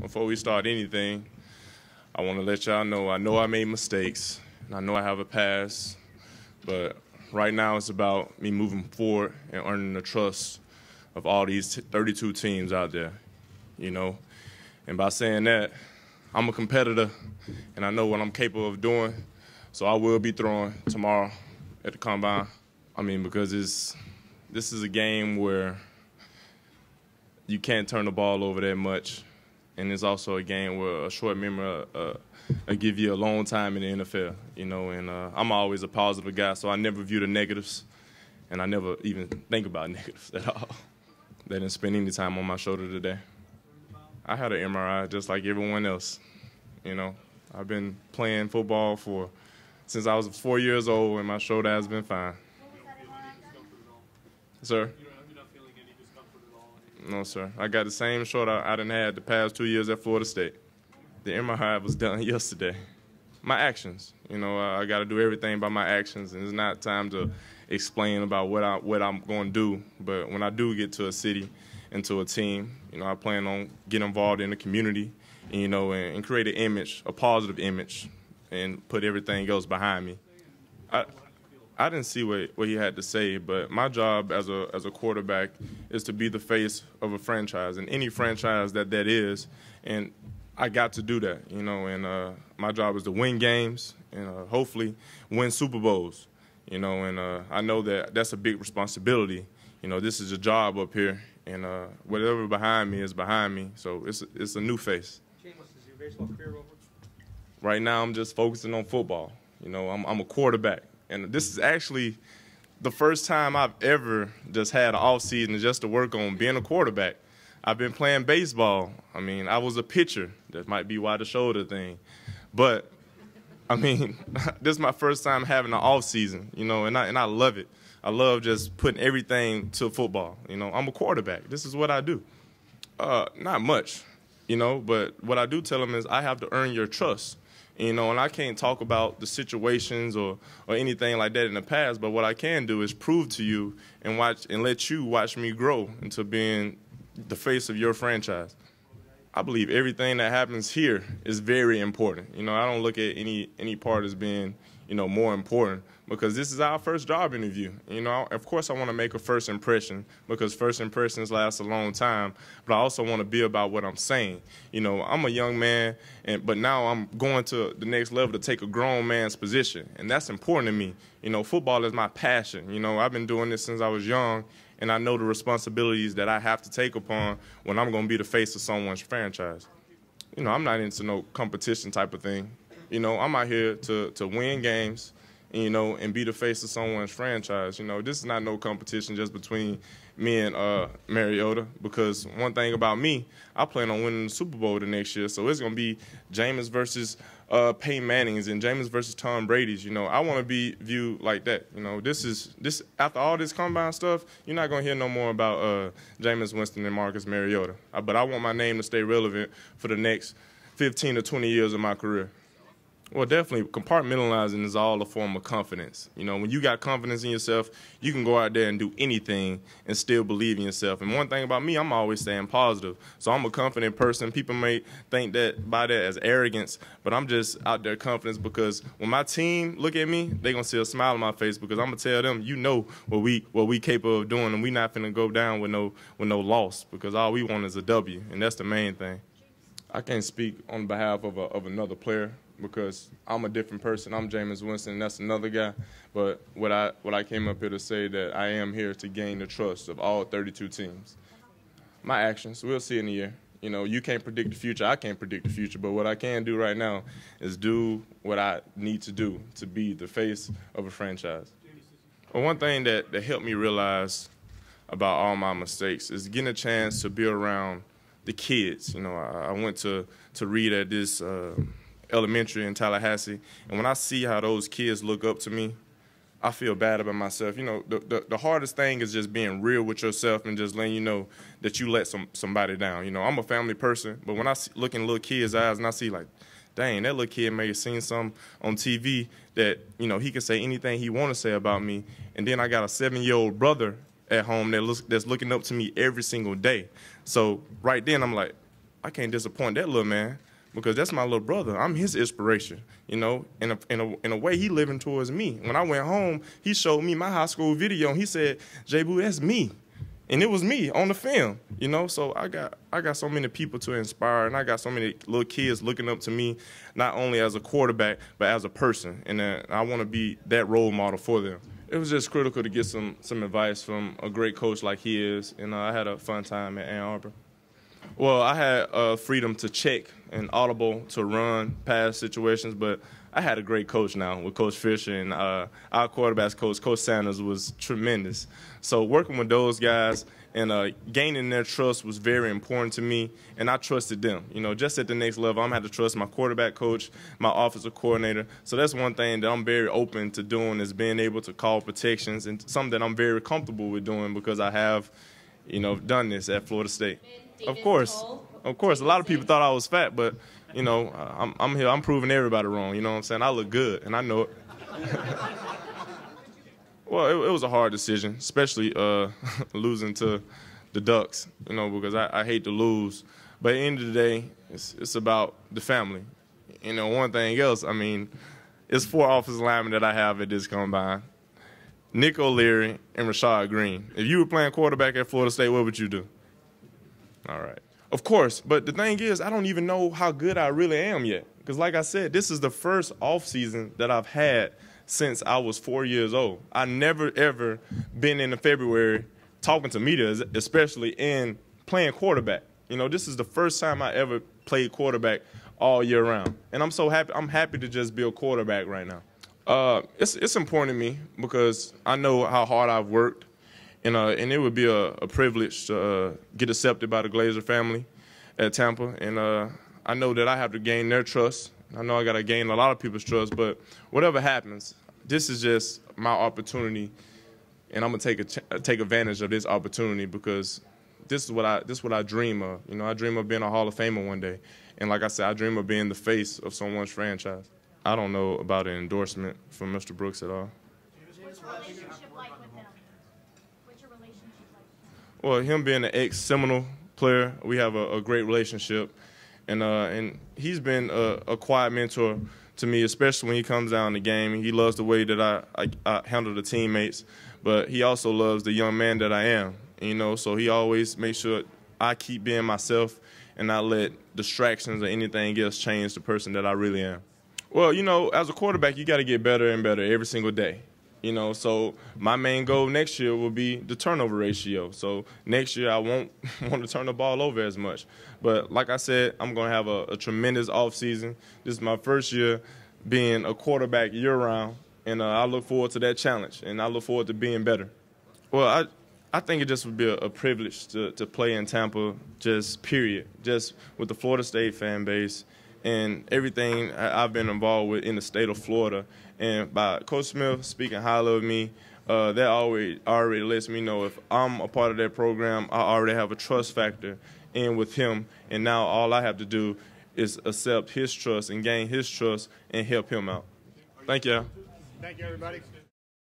before we start anything, I want to let y'all know I made mistakes, and I know I have a past, but right now it's about me moving forward and earning the trust of all these 32 teams out there, you know. And by saying that, I'm a competitor, and I know what I'm capable of doing, so I will be throwing tomorrow at the Combine. I mean, because this is a game where you can't turn the ball over that much, and it's also a game where a short memory will give you a long time in the NFL, you know. And I'm always a positive guy, so I never view the negatives, and I never even think about negatives at all. They didn't spend any time on my shoulder today. I had an MRI just like everyone else, you know. I've been playing football since I was 4 years old, and my shoulder has been fine. Sir? You're not feeling any discomfort at all? No, sir. I got the same shoulder I done had the past 2 years at Florida State. The MRI was done yesterday. My actions, you know, I got to do everything by my actions, and it's not time to explain about what I'm going to do. But when I do get to a city and to a team, you know, I plan on getting involved in the community, and, you know, and create an image, a positive image, and put everything else behind me. I didn't see what he had to say, but my job as a quarterback is to be the face of a franchise, and any franchise that is, and I got to do that, you know. And my job is to win games and hopefully win Super Bowls, you know. And I know that that's a big responsibility. You know, this is a job up here, and whatever behind me is behind me. So it's a new face. Jameis, is your baseball career over? Right now, I'm just focusing on football. You know, I'm a quarterback. And this is actually the first time I've ever just had an off season just to work on being a quarterback. I've been playing baseball. I mean, I was a pitcher. That might be why the shoulder thing. But, I mean, this is my first time having an off season, you know, and I love it. I love just putting everything to football. You know, I'm a quarterback. This is what I do. Not much, you know, but what I do tell them is I have to earn your trust. You know, and I can't talk about the situations or anything like that in the past, but what I can do is prove to you and let you watch me grow into being the face of your franchise. I believe everything that happens here is very important. You know, I don't look at any part as being, you know, more important, because this is our first job interview. You know, of course I want to make a first impression, because first impressions last a long time, but I also want to be about what I'm saying. You know, I'm a young man, but now I'm going to the next level to take a grown man's position, and that's important to me. You know, football is my passion. You know, I've been doing this since I was young, and I know the responsibilities that I have to take upon when I'm going to be the face of someone's franchise. You know, I'm not into no competition type of thing. You know, I'm out here to win games, you know, and be the face of someone's franchise. You know, this is not no competition just between me and Mariota, because one thing about me, I plan on winning the Super Bowl the next year. So it's going to be Jameis versus Peyton Manning's and Jameis versus Tom Brady's. You know, I want to be viewed like that. You know, this after all this combine stuff, you're not going to hear no more about Jameis Winston and Marcus Mariota. But I want my name to stay relevant for the next 15 to 20 years of my career. Well, definitely, compartmentalizing is all a form of confidence. You know, when you got confidence in yourself, you can go out there and do anything and still believe in yourself. And one thing about me, I'm always staying positive. So I'm a confident person. People may think that as arrogance, but I'm just out there confidence, because when my team look at me, they're going to see a smile on my face, because I'm going to tell them, you know what we capable of doing, and we're not going to go down with no loss, because all we want is a W, and that's the main thing. I can't speak on behalf of another player, because I'm a different person. I'm Jameis Winston, and that's another guy. But what I came up here to say, that I am here to gain the trust of all 32 teams. My actions, we'll see in a year. You know, you can't predict the future. I can't predict the future. But what I can do right now is do what I need to do to be the face of a franchise. Well, one thing that helped me realize about all my mistakes is getting a chance to be around the kids. You know, I went to read at this elementary in Tallahassee, and when I see how those kids look up to me, I feel bad about myself. You know, the hardest thing is just being real with yourself and just letting you know that you let somebody down. You know, I'm a family person, but when I look in little kids' eyes and I see, like, dang, that little kid may have seen something on TV that, you know, he can say anything he want to say about me, and then I got a 7-year-old brother at home that's looking up to me every single day. So right then I'm like, I can't disappoint that little man because that's my little brother. I'm his inspiration, you know. In a way, he living towards me. When I went home, he showed me my high school video, and he said, "J-Boo, that's me." And it was me on the film, you know. So I got so many people to inspire, and I got so many little kids looking up to me, not only as a quarterback but as a person. And I want to be that role model for them. It was just critical to get some advice from a great coach like he is, and I had a fun time at Ann Arbor. Well, I had freedom to check and audible to run past situations, but I had a great coach now with Coach Fisher, and our quarterbacks coach, Coach Sanders, was tremendous. So working with those guys and gaining their trust was very important to me, and I trusted them. You know, just at the next level, I'm going to have to trust my quarterback coach, my offensive coordinator. So that's one thing that I'm very open to doing is being able to call protections, and something that I'm very comfortable with doing because I have, you know, done this at Florida State. Of course. A lot of people thought I was fat, but, you know, I'm here. I'm proving everybody wrong. You know what I'm saying? I look good, and I know it. Well, it was a hard decision, especially losing to the Ducks, you know, because I hate to lose. But at the end of the day, it's about the family. You know, one thing else, I mean, it's 4 offensive linemen that I have at this combine. Nick O'Leary and Rashad Green. If you were playing quarterback at Florida State, what would you do? All right. Of course, but the thing is, I don't even know how good I really am yet. Because like I said, this is the first offseason that I've had since I was 4 years old. I never, ever been in February talking to media, especially in playing quarterback. You know, this is the first time I ever played quarterback all year round. And I'm so happy. I'm happy to just be a quarterback right now. It's important to me because I know how hard I've worked. And it would be a privilege to get accepted by the Glazer family at Tampa. And I know that I have to gain their trust. I know I got to gain a lot of people's trust. But whatever happens, this is just my opportunity, and I'm gonna take advantage of this opportunity because this is what I dream of. You know, I dream of being a Hall of Famer one day. And like I said, I dream of being the face of someone's franchise. I don't know about an endorsement from Mr. Brooks at all. What's your relationship like with him? What's your relationship like? Well, him being an ex-Seminole player, we have a great relationship, and he's been a quiet mentor to me, especially when he comes down the game. He loves the way that I handle the teammates, but he also loves the young man that I am. You know, so he always makes sure I keep being myself and not let distractions or anything else change the person that I really am. Well, you know, as a quarterback, you got to get better and better every single day. You know, so my main goal next year will be the turnover ratio. So next year I won't want to turn the ball over as much. But like I said, I'm going to have a tremendous offseason. This is my first year being a quarterback year-round, and I look forward to that challenge, and I look forward to being better. Well, I think it just would be a privilege to play in Tampa, just period, just with the Florida State fan base and everything I've been involved with in the state of Florida. And by Coach Smith speaking highly of me, that already lets me know if I'm a part of that program, I already have a trust factor in with him. And now all I have to do is accept his trust and gain his trust and help him out. Thank you. Thank you, everybody.